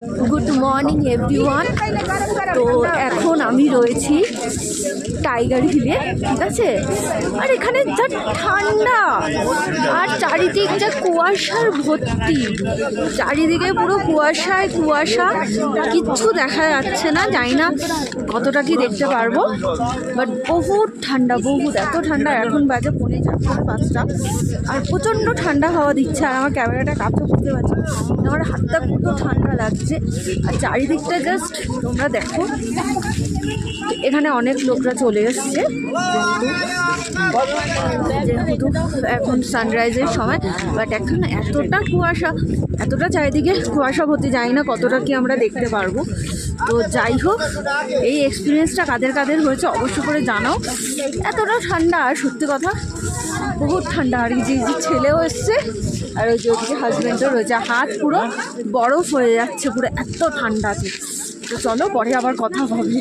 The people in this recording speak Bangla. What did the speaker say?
Good morning everyone. তো এখন আমি রয়েছি টাইগার হিলে, ঠিক আছে। আর এখানে যা ঠান্ডা আর চারিদিক যা কুয়াশার ভর্তি, চারিদিকে পুরো কুয়াশায় কুয়াশা, কিচ্ছু দেখা যাচ্ছে না। জানি না কতটা কি দেখতে পারবো, বাট বহুত ঠান্ডা, বহুত এত ঠান্ডা। এখন বাজে 4:45 আর প্রচণ্ড ঠান্ডা হাওয়া দিচ্ছে। আর আমার ক্যামেরাটা কাছে বুঝতে পারছি, আমার হাতটা কত ঠান্ডা লাগছে। আর চারিদিকটা জাস্ট তোমরা দেখো, এখানে অনেক লোকরা চলে এসছে যেহেতু এখন সানরাইজের সময়। বাট এখন এতটা কুয়াশা, এতটা চারিদিকে কুয়াশা ভর্তি, জানি না কতটা কি আমরা দেখতে পারবো। তো যাই হোক, এই এক্সপিরিয়েন্সটা কাদের কাদের হয়েছে অবশ্যই করে জানাও। এতটা ঠান্ডা, আর সত্যি কথা বহুত ঠান্ডা। আর এই যে ছেলেও এসছে, আর ওই যে ওদিকে হাজব্যান্ডও রয়েছে, হাত পুরো বরফ হয়ে যাচ্ছে পুরো, এত ঠান্ডা আছে। তো চলো পরে আবার কথা হবে।